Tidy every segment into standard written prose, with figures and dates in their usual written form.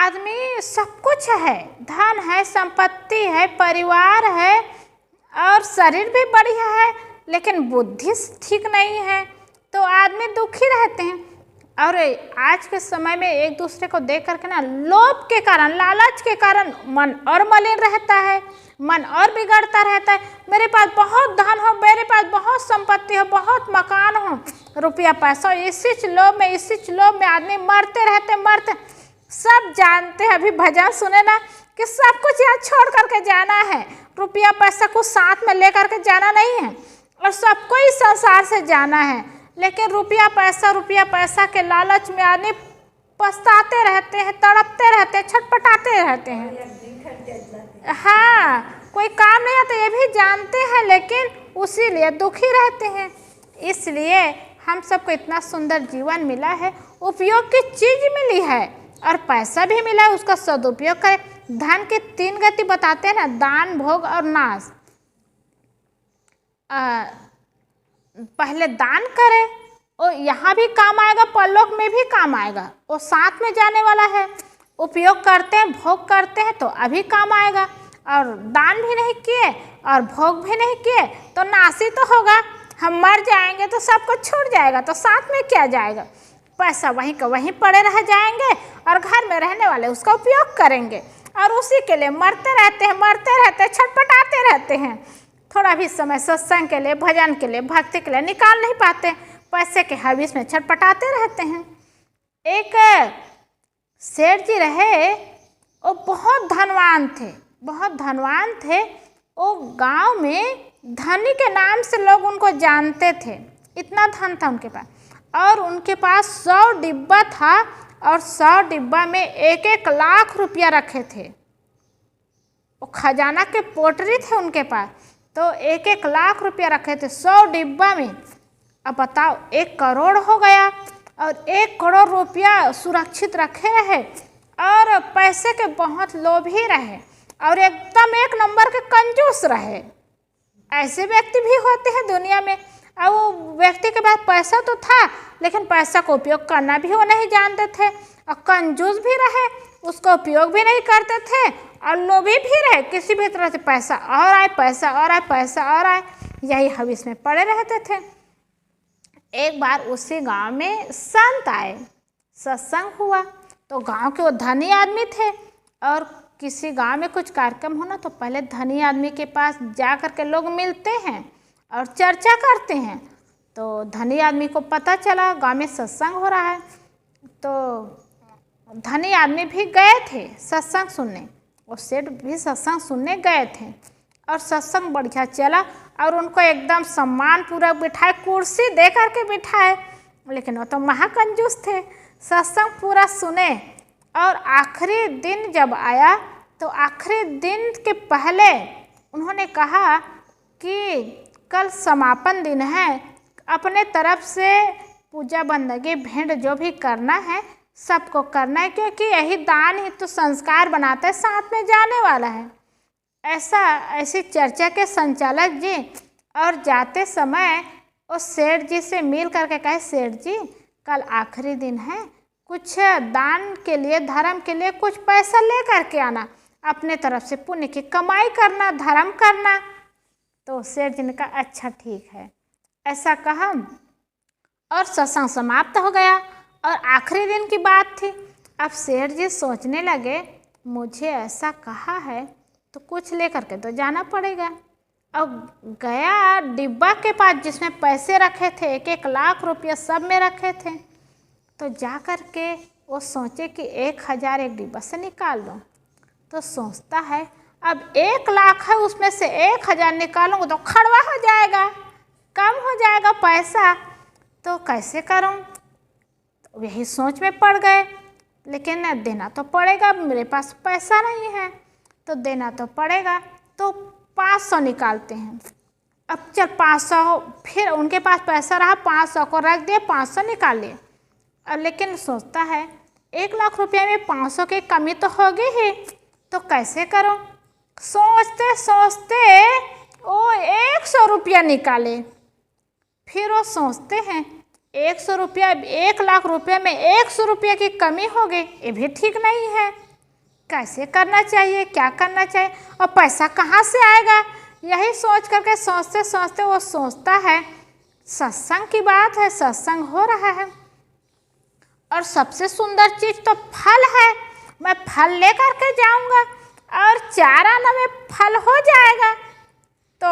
आदमी सब कुछ है, धन है, संपत्ति है, परिवार है और शरीर भी बढ़िया है, लेकिन बुद्धि ठीक नहीं है, तो आदमी दुखी रहते हैं। और आज के समय में एक दूसरे को देख करके ना लोभ के कारण, लालच के कारण मन और मलिन रहता है, मन और बिगड़ता रहता है। मेरे पास बहुत धन हो, मेरे पास बहुत संपत्ति हो, बहुत मकान हो, रुपया पैसा, इसी लोभ में आदमी मरते रहते। सब जानते हैं, अभी भजन सुने ना कि सब कुछ यहाँ छोड़ करके जाना है, रुपया पैसा को साथ में लेकर के जाना नहीं है और सबको ही संसार से जाना है। लेकिन रुपया पैसा के लालच में आदमी पछताते रहते हैं, तड़पते रहते हैं, छटपटाते रहते हैं। हाँ, कोई काम नहीं आता ये भी जानते हैं, लेकिन उसी लिए दुखी रहते हैं। इसलिए हम सबको इतना सुंदर जीवन मिला है, उपयोग की चीज मिली है और पैसा भी मिला है, उसका सदुपयोग करें। धन की 3 गति बताते हैं ना, दान, भोग और नाश। पहले दान करें, और यहाँ भी काम आएगा, परलोक में भी काम आएगा, वो साथ में जाने वाला है। उपयोग करते हैं, भोग करते हैं तो अभी काम आएगा, और दान भी नहीं किए और भोग भी नहीं किए तो नाशी तो होगा। हम मर जाएंगे तो सब कुछ छूट जाएगा, तो साथ में क्या जाएगा, पैसा वहीं का वहीं पड़े रह जाएंगे और घर में रहने वाले उसका उपयोग करेंगे और उसी के लिए मरते रहते हैं, छटपटाते रहते हैं। थोड़ा भी समय सत्संग के लिए, भजन के लिए, भक्ति के लिए निकाल नहीं पाते, पैसे के हविस में छटपटाते रहते हैं। एक सेठ जी रहे, वो बहुत धनवान थे। वो गांव में धनी के नाम से लोग उनको जानते थे, इतना धन था उनके पास। और उनके पास 100 डिब्बा था और 100 डिब्बा में 1-1 लाख रुपया रखे थे। वो खजाना के पोटरी थे उनके पास, तो 1-1 लाख रुपया रखे थे 100 डिब्बा में। अब बताओ, 1 करोड़ हो गया और 1 करोड़ रुपया सुरक्षित रखे रहे और पैसे के बहुत लोभी रहे और एकदम 1 नंबर के कंजूस रहे। ऐसे व्यक्ति भी होते हैं दुनिया में। अब वो व्यक्ति के पास पैसा तो था, लेकिन पैसा को उपयोग करना भी वो नहीं जानते थे और कंजूस भी रहे, उसका उपयोग भी नहीं करते थे और लोभी भी रहे। किसी भी तरह से पैसा और आए, यही हविस में पड़े रहते थे। एक बार उसी गांव में संत आए, सत्संग हुआ, तो गांव के वो धनी आदमी थे और किसी गांव में कुछ कार्यक्रम होना तो पहले धनी आदमी के पास जा कर के लोग मिलते हैं और चर्चा करते हैं। तो धनी आदमी को पता चला गांव में सत्संग हो रहा है, तो धनी आदमी भी गए थे सत्संग सुनने, और सेठ भी सत्संग सुनने गए थे और सत्संग बढ़िया चला और उनको एकदम सम्मान पूर्वक बिठाए, कुर्सी दे करके बिठाए। लेकिन वो तो महाकंजूस थे, सत्संग पूरा सुने और आखिरी दिन जब आया तो आखिरी दिन के पहले उन्होंने कहा कि कल समापन दिन है, अपने तरफ से पूजा बंदगी भेंट जो भी करना है सबको करना है, क्योंकि यही दान ही तो संस्कार बनाता है, साथ में जाने वाला है। ऐसी चर्चा के संचालक जी और जाते समय उस सेठ जी से मिल करके कहे, सेठ जी कल आखिरी दिन है, कुछ दान के लिए, धर्म के लिए कुछ पैसा ले करके आना, अपने तरफ से पुण्य की कमाई करना, धर्म करना। तो सेठ जी ने कहा अच्छा ठीक है, ऐसा कहा और सत्संग समाप्त हो गया और आखिरी दिन की बात थी। अब सेठ जी सोचने लगे मुझे ऐसा कहा है तो कुछ लेकर के तो जाना पड़ेगा। अब गया डिब्बा के पास जिसमें पैसे रखे थे, 1-1 लाख रुपया सब में रखे थे, तो जा कर के वो सोचे कि 1000 एक डिब्बा से निकाल दूँ। तो सोचता है अब 1 लाख है, उसमें से 1000 निकालूंगा तो खड़वा हो जाएगा, कम हो जाएगा पैसा, तो कैसे करूं। तो यही सोच में पड़ गए, लेकिन देना तो पड़ेगा, मेरे पास पैसा नहीं है तो देना तो पड़ेगा। तो 500 निकालते हैं। अब चल 500, फिर उनके पास पैसा रहा, 500 को रख दिए, 500 निकाल लिए। लेकिन सोचता है 1 लाख रुपया में 500 की कमी तो होगी ही, तो कैसे करो। सोचते सोचते वो 100 रुपया निकाले। फिर वो सोचते हैं 100 रुपया, 1 लाख रुपये में 100 रुपये की कमी हो गई, ये भी ठीक नहीं है। कैसे करना चाहिए, क्या करना चाहिए और पैसा कहाँ से आएगा। यही सोच करके सोचते सोचते वो सोचता है सत्संग की बात है, सत्संग हो रहा है और सबसे सुंदर चीज़ तो फल है, मैं फल ले करके जाऊँगा और 4 आना में फल हो जाएगा, तो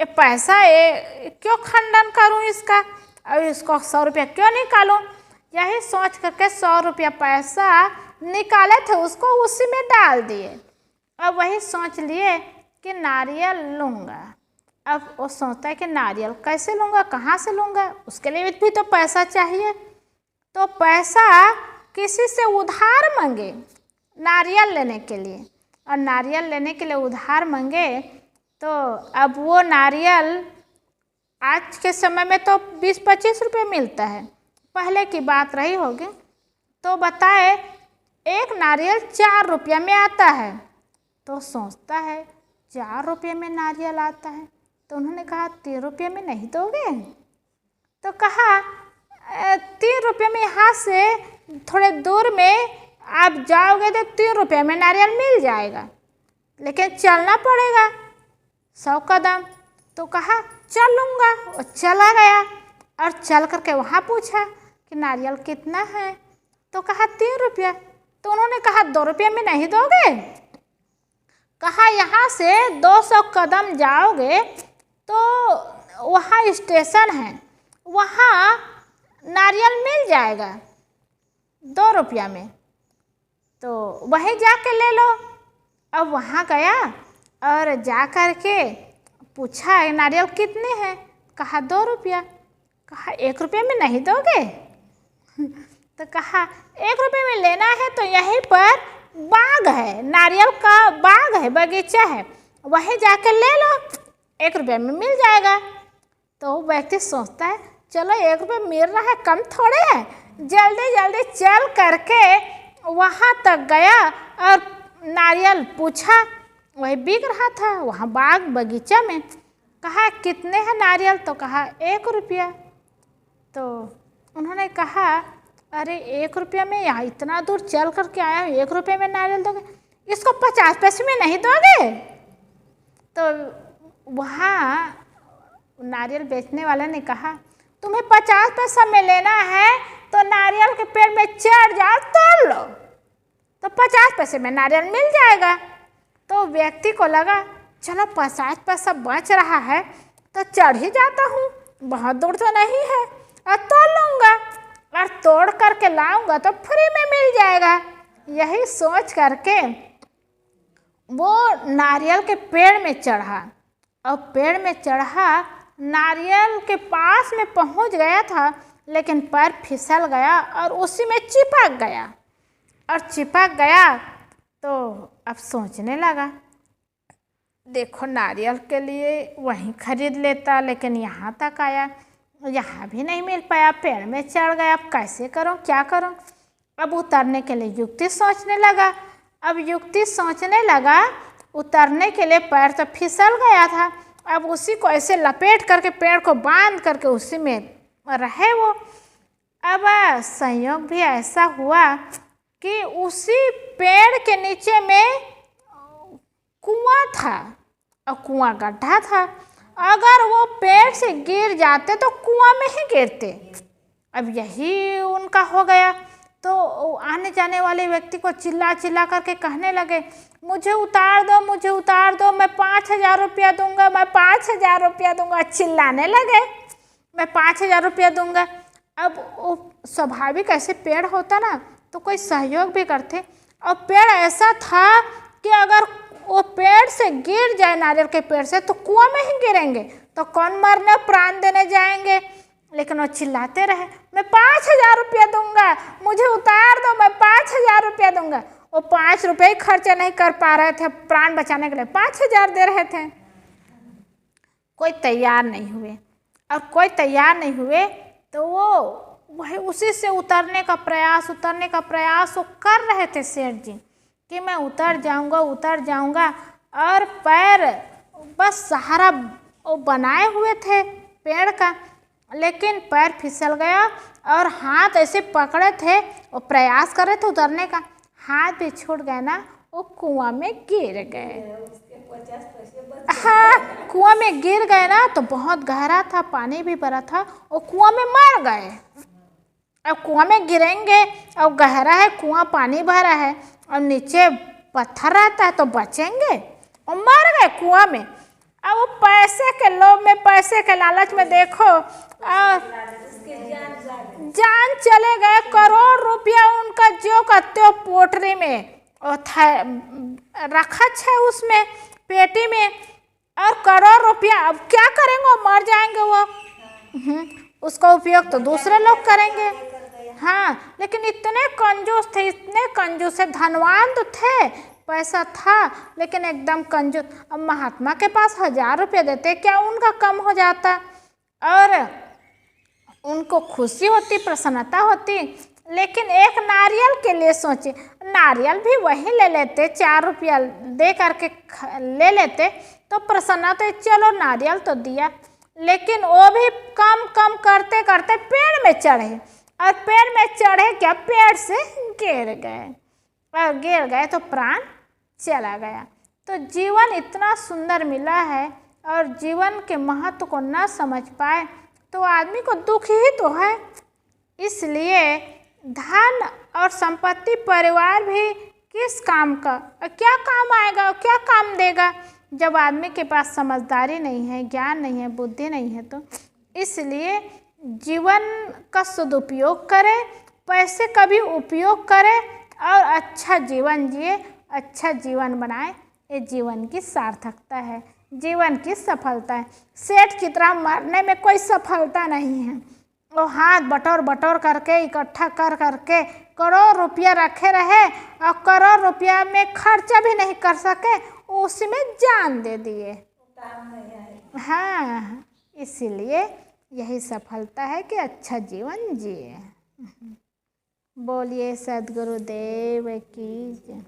ये पैसा ये क्यों खंडन करूँ इसका, और इसको 100 रुपया क्यों निकालूँ। यही सोच करके 100 रुपया पैसा निकाले थे, उसको उसी में डाल दिए। अब वही सोच लिए कि नारियल लूँगा। अब वो सोचता है कि नारियल कैसे लूँगा, कहाँ से लूँगा, उसके लिए भी तो पैसा चाहिए। तो पैसा किसी से उधार मांगे नारियल लेने के लिए, और नारियल लेने के लिए उधार मांगे तो अब वो नारियल आज के समय में तो 20-25 रुपये मिलता है, पहले की बात रही होगी। तो बताए एक नारियल 4 रुपया में आता है, तो सोचता है 4 रुपये में नारियल आता है, तो उन्होंने कहा 3 रुपये में नहीं दोगे। तो कहा 3 रुपये में यहाँ से थोड़े दूर में आप जाओगे तो 3 रुपये में नारियल मिल जाएगा, लेकिन चलना पड़ेगा 100 कदम। तो कहा चलूँगा, और चला गया और चल करके वहाँ पूछा कि नारियल कितना है, तो कहा 3 रुपया। तो उन्होंने कहा 2 रुपये में नहीं दोगे। कहा यहाँ से 200 कदम जाओगे तो वहाँ स्टेशन है, वहाँ नारियल मिल जाएगा 2 रुपया में, तो वहीं जाके ले लो। अब वहाँ गया और जा कर के पूछा नारियल कितने हैं, कहा 2 रुपया। कहा 1 रुपये में नहीं दोगे। तो कहा 1 रुपये में लेना है तो यहीं पर बाग है, नारियल का बाग है, बगीचा है, वहीं जाके ले लो, 1 रुपये में मिल जाएगा। तो व्यक्ति सोचता है चलो 1 रुपये मिल रहा है, कम थोड़े है, जल्दी जल्दी चल करके वहाँ तक गया और नारियल पूछा, वही बिक रहा था वहाँ बाग बगीचा में। कहा कितने हैं नारियल, तो कहा 1 रुपया। तो उन्होंने कहा अरे 1 रुपया में यहाँ इतना दूर चल करके आया हूँ, 1 रुपये में नारियल दोगे, इसको 50 पैसे में नहीं दोगे। तो वहाँ नारियल बेचने वाले ने कहा तुम्हें 50 पैसा में लेना है तो नारियल के पेड़ में चढ़ जाओ, तोड़ लो, तो 50 पैसे में नारियल मिल जाएगा। तो व्यक्ति को लगा चलो 50 पैसा बच रहा है तो चढ़ ही जाता हूँ, बहुत दूर तो नहीं है, और तोड़ लूँगा और तोड़ करके लाऊंगा तो फ्री में मिल जाएगा। यही सोच करके वो नारियल के पेड़ में चढ़ा, और पेड़ में चढ़ा, नारियल के पास में पहुंच गया था, लेकिन पैर फिसल गया और उसी में चिपक गया। और चिपक गया तो अब सोचने लगा देखो नारियल के लिए वहीं खरीद लेता, लेकिन यहाँ तक आया, यहाँ भी नहीं मिल पाया, पेड़ में चढ़ गया, अब कैसे करूँ, क्या करूँ। अब उतरने के लिए युक्ति सोचने लगा। अब युक्ति सोचने लगा, उतरने के लिए पैर तो फिसल गया था, अब उसी को ऐसे लपेट करके पेड़ को बांध करके उसी में रहे वो। अब संयोग भी ऐसा हुआ कि उसी पेड़ के नीचे में कुआं था और कुआं गड्ढा था, अगर वो पेड़ से गिर जाते तो कुआं में ही गिरते। अब यही उनका हो गया, तो आने जाने वाले व्यक्ति को चिल्ला चिल्ला करके कहने लगे मुझे उतार दो, मुझे उतार दो, मैं 5,000 रुपया दूंगा, मैं 5,000 रुपया दूंगा। चिल्लाने लगे मैं 5,000 रुपया दूंगा। अब वो स्वाभाविक ऐसे पेड़ होता ना तो कोई सहयोग भी करते, और पेड़ ऐसा था कि अगर वो पेड़ से गिर जाए नारियल के पेड़ से तो कुआं में ही गिरेंगे, तो कौन मरने प्राण देने जाएंगे। लेकिन वो चिल्लाते रहे मैं 5,000 रुपया दूंगा, मुझे उतार दो, मैं 5,000 रुपया दूंगा। वो 5 रुपये ही खर्चा नहीं कर पा रहे थे, प्राण बचाने के लिए 5,000 दे रहे थे। कोई तैयार नहीं हुए, और कोई तैयार नहीं हुए तो वो वही उसी से उतरने का प्रयास वो कर रहे थे सेठ जी कि मैं उतर जाऊंगा, और पैर बस सहारा वो बनाए हुए थे पेड़ का, लेकिन पैर फिसल गया और हाथ ऐसे पकड़े थे, वो प्रयास कर रहे थे उतरने का, हाथ भी छूट गया ना, वो कुआं में गिर गए। हाँ, कुआं में गिर गए ना, तो बहुत गहरा था, पानी भी भरा था, वो कुआं में मर गए। अब कुआं में गिरेंगे, अब गहरा है कुआं, पानी भरा है, और नीचे पत्थर रहता है, तो बचेंगे? और मर गए कुआं में। अब वो पैसे के लोभ में, पैसे के लालच में, देखो जान चले गए। करोड़ रुपया उनका जो करते हो पोटरी में रखा है, उसमें पेटी में, और करोड़ रुपया अब क्या करेंगे? मर जाएंगे वो। उसका उपयोग तो दूसरे लोग करेंगे। हाँ, लेकिन इतने कंजूस थे, इतने कंजूस है। धनवान तो थे, पैसा था, लेकिन एकदम कंजूस। अब महात्मा के पास 1000 रुपये देते, क्या उनका कम हो जाता? और उनको खुशी होती, प्रसन्नता होती। लेकिन एक नारियल के लिए सोचे, नारियल भी वही ले लेते, 4 रुपया दे करके ले लेते तो प्रसन्न होते, चलो नारियल तो दिया। लेकिन वो भी कम कम करते करते पेड़ में चढ़े, और पेड़ में चढ़े क्या, पेड़ से गिर गए, और गिर गए तो प्राण चला गया। तो जीवन इतना सुंदर मिला है, और जीवन के महत्व को न समझ पाए तो आदमी को दुख ही तो है। इसलिए धन और संपत्ति, परिवार भी किस काम का, क्या काम आएगा, क्या काम देगा, जब आदमी के पास समझदारी नहीं है, ज्ञान नहीं है, बुद्धि नहीं है। तो इसलिए जीवन का सदुपयोग करें, पैसे का भी उपयोग करें, और अच्छा जीवन जिए, अच्छा जीवन बनाए। ये जीवन की सार्थकता है, जीवन की सफलता है। सेठ की तरह मरने में कोई सफलता नहीं है। वो हाथ बटोर बटोर करके, इकट्ठा कर करके करोड़ रुपया रखे रहे, और करोड़ रुपया में खर्चा भी नहीं कर सके, उसी में जान दे दिए। हाँ, इसीलिए यही सफलता है कि अच्छा जीवन जिए। बोलिए सद्गुरुदेव की जय।